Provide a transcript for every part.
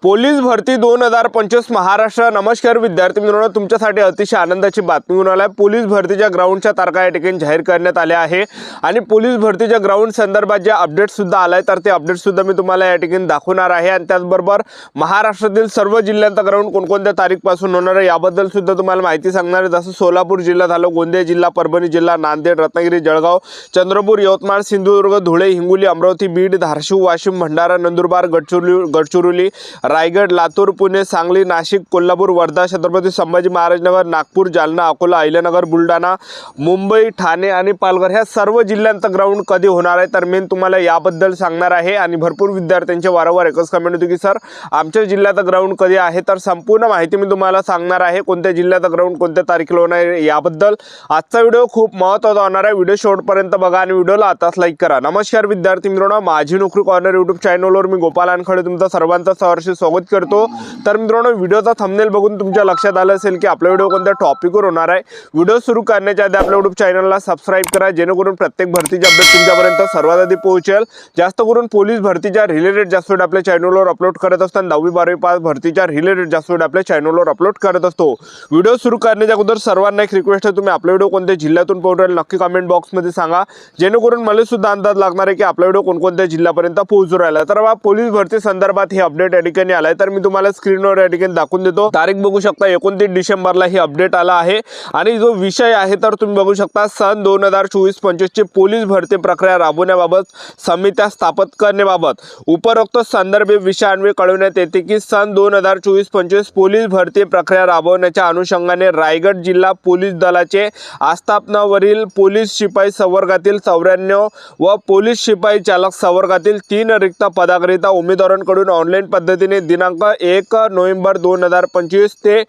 Police भरती 2025 महाराष्ट्र। नमस्कार विद्यार्थी मित्रांनो, तुमच्यासाठी अतिशय आनंदाची बातमी घेऊन आलाय। पोलीस भरतीच्या ग्राउंडच्या तारखा या ठिकाणी जाहीर करण्यात आल्या आहे आणि पोलीस भरतीच्या ग्राउंड संदर्भात जे अपडेट सुद्धा आलाय तर ते अपडेट सुद्धा मी तुम्हाला या ठिकाणी दाखवणार आहे आणि त्याचबरोबर महाराष्ट्रातील सर्व जिल्ह्यांचा ग्राउंड कोणकोणत्या तारीखपासून होणार आहे याबद्दल सुद्धा तुम्हाला माहिती सांगणार आहे। जसं सोलापूर जिल्हा झालं, गोंदिया जिल्हा, परभणी जिल्हा, नांदेड, रत्नागिरी, जळगाव, चंद्रपूर, यवतमाळ, सिंधुदुर्ग, धुळे, हिंगोली, अमरावती, बीड, धाराशिव, वाशिम, भंडारा, नंदुरबार, गडचिरोली, रायगड, लातूर, पुणे, सांगली, नाशिक, कोल्हापूर, वर्धा, छत्रपती संभाजी महाराज नगर, नागपूर, जालना, अकोला, अहिल्यानगर, बुलढाणा, मुंबई, ठाणे आणि पालघर ह्या सर्व जिल्ह्यांचा ग्राउंड कधी होणार आहे तर मी तुम्हाला याबद्दल सांगणार आहे। आणि भरपूर विद्यार्थ्यांचे वारंवार एकच कमेंट होती की सर आमच्या जिल्ह्याचा ग्राउंड कधी आहे, तर संपूर्ण माहिती मी तुम्हाला सांगणार आहे। कोणत्या जिल्ह्याचा ग्राउंड कोणत्या तारखेला होणार आहे याबद्दल आजचा व्हिडिओ खूप महत्त्वाचा होणार आहे। व्हिडिओ शेवटपर्यंत बघा आणि व्हिडिओला आताच लाईक करा। नमस्कार विद्यार्थी मित्रांनो, माझी नोकरी कॉर्नर यूट्यूब चॅनलवर मी गोपाल अनखडे तुमचं सर्वांचं सहर्ष स्वागत करतो। तर मित्रांनो, व्हिडिओचा थंबनेल बघून तुमच्या लक्षात आलं असेल की आपला व्हिडिओ कोणत्या टॉपिकवर होणार आहे। व्हिडिओ सुरू करण्याच्या आधी आपल्या यूट्यूब चॅनलला सबस्क्राइब करा, जेणेकरून प्रत्येक भरतीचे अपडेट तुमच्यापर्यंत सर्वात आधी पोहोचेल। जास्त करून पोलीस भरतीच्या रिलेटेड जास्त व्हिडिओ आपल्या चॅनलवर अपलोड करत असताना 10वी 12वी पास भरतीच्या रिलेटेड जास्त व्हिडिओ आपल्या चॅनलवर अपलोड करत असतो। व्हिडिओ सुरू करण्याच्या अगोदर सर्वांना एक रिक्वेस्ट आहे, तुम्ही आपला व्हिडिओ कोणत्या जिल्ह्यातून पोहोचेल नक्की कमेंट बॉक्समध्ये सांगा, जेणेकरून मला सुद्धा अंदाज लागणार आहे की आपला व्हिडिओ कोणकोणत्या जिल्ह्यापर्यंत पोहोचू राहिला। तर पोलीस भरती संदर्भात हे अपडेट या ठिकाणी आलाय तर मी तुम्हाला स्क्रीनवर या ठिकाणी दाखवून देतो। तारीख बघू शकता 29 डिसेंबरला ही अपडेट आला आहे आणि जो विषय आहे तर तुम्ही बघू शकता सन 2024-25 ची पोलीस भरती प्रक्रिया राबवण्याबाबत समित्या स्थापित करण्याबाबत उपरोक्त संदर्भी विषयान्वये कळवण्यात येते की सन 2024-25 पोलीस भरती प्रक्रिया राबवण्याच्या अनुषंगाने रायगड जिल्हा पोलीस दलाचे आस्थापनावरील पोलीस शिपाई संवर्गातील 94 व पोलीस शिपाई चालक संवर्गातील 3 रिक्त पदाकरिता उमेदवारांकडून ऑनलाईन पद्धतीने दिनांक 1 नोव्हेंबर 2025 ते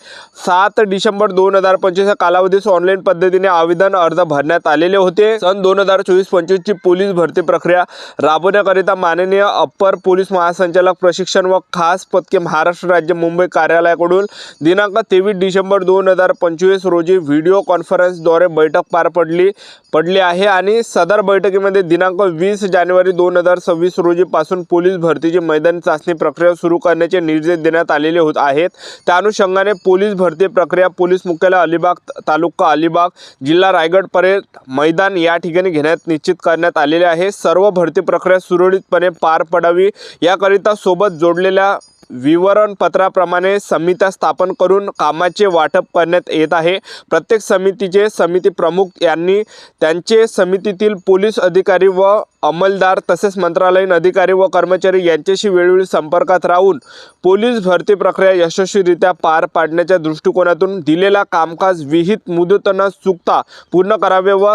7 डिसेंबर 2025 या कालावधीस ऑनलाईन पद्धतीने आवेदन अर्ज भरण्यात आलेले होते। सन 2024-25 ची पोलीस भरती प्रक्रिया राबवण्याकरिता माननीय अप्पर पोलीस महासंचालक प्रशिक्षण व खास पथके महाराष्ट्र राज्य मुंबई कार्यालयाकडून दिनांक 23 डिसेंबर 2025 रोजी व्हिडिओ कॉन्फरन्सद्वारे बैठक पार पडली आहे आणि सदर बैठकीमध्ये दिनांक 20 जानेवारी 2026 रोजी पासून पोलीस भरतीची मैदानी चाचणी प्रक्रिया सुरू करण्याचे निर्देश देण्यात आलेले आहेत। त्या अनुषंगाने पोलीस भरती प्रक्रिया पोलीस मुख्यालय अलिबाग, तालुका अलिबाग, जिल्हा रायगड पर्यंत मैदान या ठिकाणी घेण्यात निश्चित करण्यात आलेले आहे। सर्व भरती प्रक्रिया सुरळीतपणे पार पडावी याकरिता सोबत जोडलेल्या विवरणपत्राप्रमाणे समित्या स्थापन करून कामाचे वाटप करण्यात येत आहे। प्रत्येक समितीचे समिती प्रमुख यांनी त्यांचे समितीतील पोलीस अधिकारी व अंमलदार तसेच मंत्रालयीन अधिकारी व कर्मचारी यांच्याशी वेळोवेळी संपर्कात राहून पोलीस भरती प्रक्रिया यशस्वीरित्या पार पाडण्याच्या दृष्टिकोनातून दिलेला कामकाज विहित मुदत न चुकता पूर्ण करावे व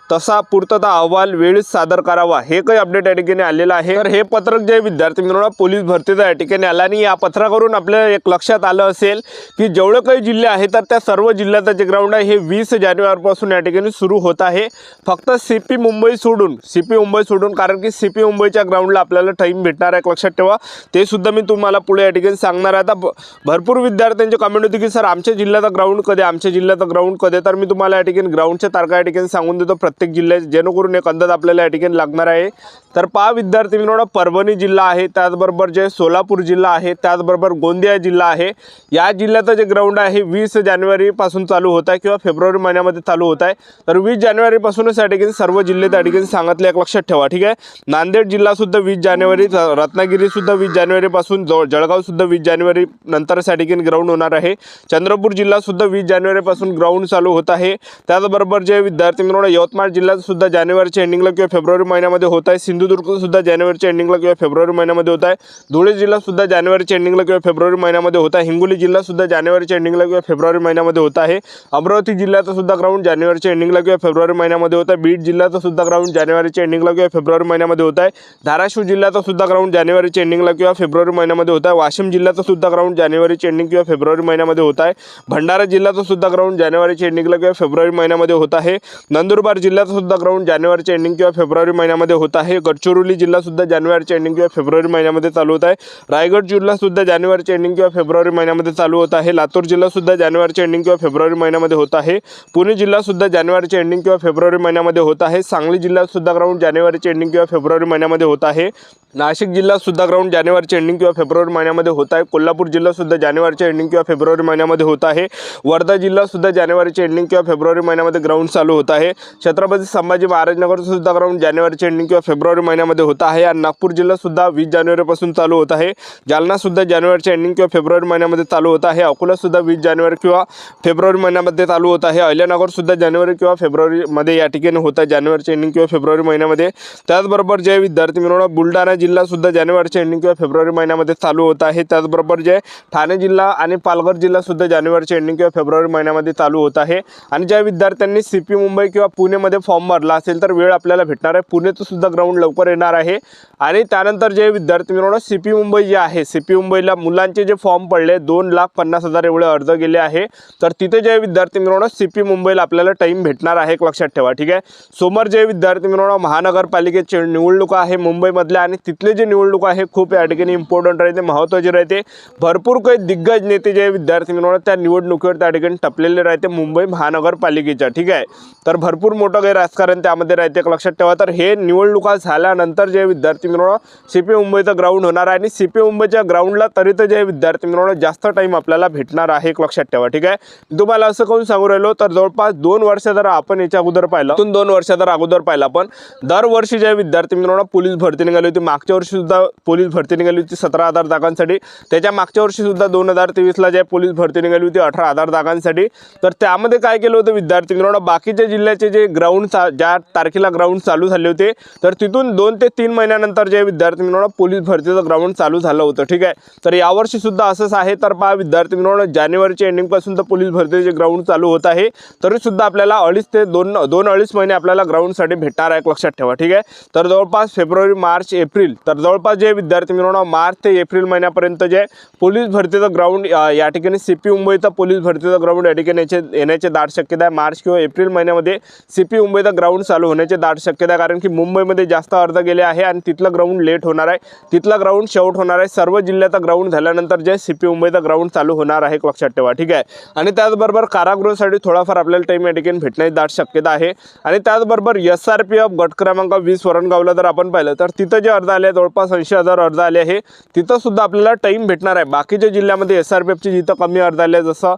तसा पूर्तता अहवाल वेळीच सादर करावा। हे काही अपडेट या ठिकाणी आलेलं आहे। तर हे पत्रक जे विद्यार्थी मित्रांनो पोलीस भरतीचं या ठिकाणी आलं आणि या पत्रकावरून आपल्याला एक लक्षात आलं असेल की जेवढे काही जिल्हे आहेत तर त्या सर्व जिल्ह्याचं जे ग्राउंड आहे हे 20 जानेवारीपासून या ठिकाणी सुरू होत आहे। फक्त सीपी मुंबई सोडून कारण की सीपी मुंबईच्या ग्राउंडला आपल्याला टाइम भेटणार आहे, लक्षात ठेवा। ते सुद्धा मी तुम्हाला पुढे या ठिकाणी सांगणार आहे। आता भरपूर विद्यार्थ्यांचे कमेंट होती की सर आमच्या जिल्ह्याचा ग्राउंड कधी, तर मी तुम्हाला या ठिकाणी ग्राउंडच्या तारखा या ठिकाणी सांगून देतो प्रत्येक जिल्ह्यात, जेणेकरून एक अंदाज आपल्याला या ठिकाणी लागणार आहे। तर पहा विद्यार्थी मित्रांनो, परभणी जिल्हा आहे, त्याचबरोबर जे सोलापूर जिल्हा आहे, त्याचबरोबर गोंदिया जिल्हा आहे। या जिल्ह्याचं जे ग्राउंड आहे 20 जानेवारीपासून चालू होत आहे किंवा फेब्रुवारी महिन्यामध्ये चालू होत आहे। तर 20 जानेवारीपासूनच या ठिकाणी सर्व जिल्हे त्या ठिकाणी सांगितले, एक लक्षात ठेवा, ठीक आहे। नांदेड जिल्हा सुद्धा 20 जानेवारी, रत्नागिरी सुद्धा 20 जानेवारीपासून, जळगाव सुद्धा 20 जानेवारी नंतर या ठिकाणी ग्राउंड होणार आहे। चंद्रपूर जिल्हा सुद्धा 20 जानेवारीपासून ग्राउंड चालू होत आहे। त्याचबरोबर जे विद्यार्थी मित्रांनो यवतमाळ जिल्हा सुद्धा जानेवारीच्या एंडिंगला किंवा फेब्रुवारी महिन्यामध्ये होत आहे। सिंधुदुर्ग सुद्धा जानेवारीच्या एंडिंगला किंवा फेब्रुवारी महिन्यामध्ये होत आहे। धुळे जिल्हा सुद्धा जानेवारीच्या एंडिंगला किंवा फेब्रुवारी महिन्यामध्ये होत आहे। हिंगोली जिल्हा सुद्धा जानेवारीच्या एंडिंगला किंवा फेब्रुवारी महिन्यामध्ये होत आहे। अमरावती जिल्ह्याचा सुद्धा ग्राउंड जानेवारीच्या एंडिंगला किंवा फेब्रुवारी महिन्यामध्ये होत आहे। बीड जिल्ह्याचा सुद्धा ग्राउंड जानेवारीच्या एंडिंगला किंवा फेब्रुवारी महिन्यामध्ये होत आहे। धाराशिव जिल्ह्याचा सुद्धा ग्राउंड जानेवारीच्या एंडिंगला किंवा फेब्रुवारी महिन्यामध्ये होत आहे। वाशिम जिल्ह्याचा सुद्धा ग्राउंड जानेवारीच्या एंडिंग किंवा फेब्रुवारी महिन्यामध्ये होत आहे। भंडारा जिल्ह्याचा सुद्धा ग्राउंड जानेवारीच्या एंडिंगला किंवा फेब्रुवारी महिन्यामध्ये होत आहे। नंदुरबार जिल्ह्याचा सुद्धा ग्राउंड जानेवारीच्या एंडिंग किंवा फेब्रुवारी महिन्यामध्ये होत आहे। गडचिरोली जिल्हा सुद्धा जानेवारीच्या एंडिंग किंवा फेब्रुवारी महिन्यामध्ये चालू होत आहे। रायगड जिल्हा सुद्धा जानेवारीच्या एंडिंग किंवा फेब्रुवारी महिन्यामध्ये चालू होत आहे। लातूर जिल्हा सुद्धा जानेवारीच्या एंडिंग किंवा फेब्रुवारी महिन्यामध्ये होत आहे। पुणे जिल्हा सुद्धा जानेवारीच्या एंडिंग किंवा फेब्रुवारी महिन्यामध्ये होत आहे। सांगली जिल्ह्यात सुद्धा ग्राउंड जानेवारीच्या एंडिंग किंवा फेब्रुवारी महिन्यामध्ये होत आहे। नाशिक जिल्हा सुद्धा ग्राउंड जानेवारीच्या एंडिंग किंवा फेब्रुवारी महिन्यामध्ये होत आहे। कोल्हापूर जिल्हा सुद्धा जानेवारीच्या एंडिंग किंवा फेब्रुवारी महिन्यामध्ये होत आहे। वर्धा जिल्हा सुद्धा जानेवारीच्या एंडिंग किंवा फेब्रुवारी महिन्यामध्ये ग्राउंड चालू होत आहे। छत्रपती संभाजी महाराजनगर सुद्धा ग्राउंड जानेवारीच्या एंडिंग किंवा फेब्रुवारी महिन्यामध्ये होत आहे। आणि नागपूर जिल्हा सुद्धा 20 जानेवारीपासून चालू होत आहे। जालना सुद्धा जानेवारीच्या एंडिंग किंवा फेब्रुवारी महिन्यामध्ये चालू होत आहे। अकोला सुद्धा 20 जानेवारी किंवा फेब्रुवारी महिन्यामध्ये चालू होत आहे। अहिल्यानगर सुद्धा जानेवारी किंवा फेब्रुवारी मध्ये या ठिकाणी होत आहे, जानेवारीच्या एंडिंग किंवा फेब्रुवारी महिन्यामध्ये। त्याचबरोबर जे विद्यार्थी मित्रांनो बुलढाणा जिल्हा सुद्धा जानेवारीच्या एंडिंग किंवा फेब्रुवारी महिन्यामध्ये चालू होत आहे। त्याचबरोबर जे ठाणे जिल्हा आणि पालघर जिल्हा सुद्धा जानेवारीच्या एंडिंग किंवा फेब्रुवारी महिन्यामध्ये चालू होत आहे। आणि ज्या विद्यार्थ्यांनी सीपी मुंबई किंवा पुणेमध्ये फॉर्म भरला असेल तर वेळ आपल्याला भेटणार आहे। पुणेचं सुद्धा ग्राउंड लवकर येणार आहे। आणि त्यानंतर जे विद्यार्थी मित्रांनो सीपी मुंबई जे आहे, सीपी मुंबईला मुलांचे जे फॉर्म पडले 2,50,000 एवढे अर्ज गेले आहे, तर तिथे जे विद्यार्थी मित्रांनो सीपी मुंबईला आपल्याला टाइम भेटणार आहे, एक लक्षात ठेवा, ठीक आहे। समोर जे विद्यार्थी मित्रांनो महानगरपालिकेचे निवडणूक आहे मुंबईमधल्या, आणि तिथले जे निवडणूक आहे खूप या ठिकाणी इम्पॉर्टंट राहते, महत्त्वाचे राहते। भरपूर काही दिग्गज नेते जे विद्यार्थी मित्रांनो त्या निवडणुकीवर त्या ठिकाणी टपलेले राहते मुंबई महानगरपालिकेच्या, ठीक आहे। तर भरपूर मोठं काही राजकारण त्यामध्ये राहते, एक लक्षात ठेवा। तर हे निवडणुका झाल्यानंतर जे विद्यार्थी मित्रांनो सीपी मुंबईचं ग्राउंड होणार आहे, आणि सीपी मुंबईच्या ग्राउंडला तरी तर जे विद्यार्थी मित्रांनो जास्त टाइम आपल्याला भेटणार आहे, एक लक्षात ठेवा, ठीक आहे। तुम्हाला असं कोण सांगू राहिलो, तर जवळपास 2 वर्ष जर आपण याच्या अगोदर पाहिलं, 2 वर्ष जर अगोदर पाहिलं आपण, दरवर्षी जे विद्यार्थी मित्रांनो पोलीस भरती निघाली होती, मागच्या वर्षी सुद्धा पोलीस भरती निघाली होती 17,000 जागांसाठी। त्याच्या मागच्या वर्षी सुद्धा 2023ला जे पोलीस भरती निघाली होती 18,000 जागांसाठी। तर त्यामध्ये काय केलं होतं विद्यार्थी मित्रांनो, बाकीच्या जिल्ह्याचे जे ग्राउंड ज्या तारखेला ग्राउंड चालू झाले होते, तर तिथून 2 ते 3 महिन्यानंतर जे विद्यार्थी मित्रांनो पोलीस भरतीचं ग्राउंड चालू झालं होतं, ठीक आहे। तर यावर्षी सुद्धा असंच आहे। तर पहा विद्यार्थी मित्रांनो जानेवारीच्या एंडिंग पासून तर पोलीस भरतीचे ग्राउंड चालू होत आहे, तरी सुद्धा आपल्याला 2.5 ते 2.5 महिने आपल्याला ग्राउंडसाठी भेटणार आहे, लक्षात ठेवा, ठीक आहे। तर जवळपास फेब्रुवारी, मार्च, एप्रिल, तर जवळपास जे विद्यार्थी मित्रांनो मार्च ते एप्रिल महिन्यापर्यंत जे पोलीस भरतीचं ग्राउंड या ठिकाणी सीपी मुंबईचा पोलीस भरतीचं ग्राउंड या ठिकाणी येण्याची दाट शक्यता आहे। मार्च किंवा एप्रिल महिन्यामध्ये सीपी मुंबईचा ग्राउंड चालू होण्याची दाट शक्यता आहे, कारण की मुंबईमध्ये जास्त अर्ज गेले आहे आणि तिथलं ग्राउंड लेट होणार आहे, तिथलं ग्राउंड शेवट होणार आहे। सर्व जिल्ह्याचा ग्राउंड झाल्यानंतर जे सीपी मुंबईचा ग्राउंड चालू होणार आहे, लक्षात ठेवा, ठीक आहे। आणि त्याचबरोबर कारागृहासाठी थोडाफार आपल्याला टाइम या ठिकाणी भेटण्याची दाट शक्यता आहे। आणि त्याचबरोबर SRPF गट क्रमांक 20 वरणगावला जर आपण पाहिलं, तर तिथं जे अर्ज आले जवळपास 80,000 अर्ज आले आहे, तिथं सुद्धा आपल्याला टाइम भेटणार आहे। बाकीच्या जिल्ह्यामध्ये SRPFचे जिथं कमी अर्ज आले, जसं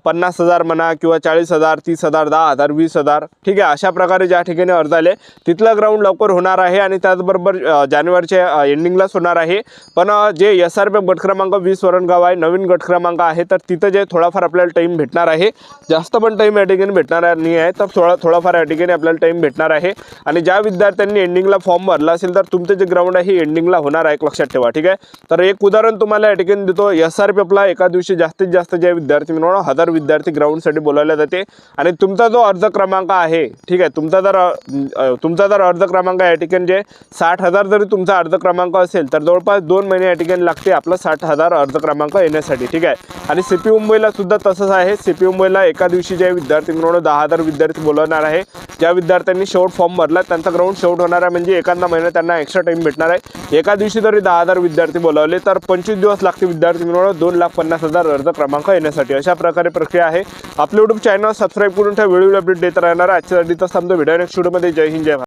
50,000 म्हणा किंवा 40,000, 30,000, 10,000, 20,000, ठीक आहे, अशा प्रकारे ज्या ठिकाणी अर्ज आले तिथलं ग्राउंड लवकर होणार आहे। आणि त्याचबरोबर जानेवारीच्या एंडिंगलाच होणार आहे। पण जे SRPF गट क्रमांक 20 वरणगाव आहे, नवीन गट क्रमांक आहे, तर तिथं जे थोडाफार आपल्याला टाइम भेटणार आहे, जास्त पण टाइम या ठिकाणी भेटणार नाही आहे, तर थोडाफार या ठिकाणी आपल्याला टाइम भेटणार आहे। आणि ज्या विद्यार्थ्यांनी एंडिंगला फॉर्म भरला असेल तर तुमचं जे ग्राउंड आहे एंडिंगला होणार आहे, लक्षात ठेवा, ठीक आहे। तर एक उदाहरण तुम्हाला या ठिकाणी देतो, SRPFला एका दिवशी जास्तीत जास्त जे विद्यार्थी मित्रांनो 1000 विद्यार्थी ग्राउंडसाठी बोलावले जाते। आणि तुमचा जो अर्ज क्रमांक आहे, ठीक आहे, तुमचा जर अर्ज क्रमांक या ठिकाणी जे 60,000 जरी तुमचा अर्ज क्रमांक असेल, तर जवळपास 2 महिने या ठिकाणी लागते आपला 60,000 अर्ज क्रमांक येण्यासाठी, ठीक आहे। आणि सीपी मुंबईला सुद्धा तसंच आहे। सीपी मुंबईला एका दिवशी जे विद्यार्थी मित्रांनो 10,000 विद्यार्थी बोलवणार आहे। ज्या विद्यार्थ्यांनी शेवट फॉर्म भरला त्यांचा ग्राउंड शेवट होणार आहे, म्हणजे एखादा महिना त्यांना एक्स्ट्रा टाइम भेटणार आहे। एका दिवशी जरी 10,000 विद्यार्थी बोलावले तर 25 दिवस लागते विद्यार्थी मित्रांनो 2,50,000 अर्ज क्रमांक येण्यासाठी। अशा प्रकारे प्रक्रिया आहे। आपले YouTube चॅनल सबस्क्राईब करून ठेवा, वेळोवेळी अपडेट देत राहणार। आजच्यासाठी तर समजा व्हिडिओ नेक्स्ट व्हिडिओमध्ये। जय हिंद, जय भारत।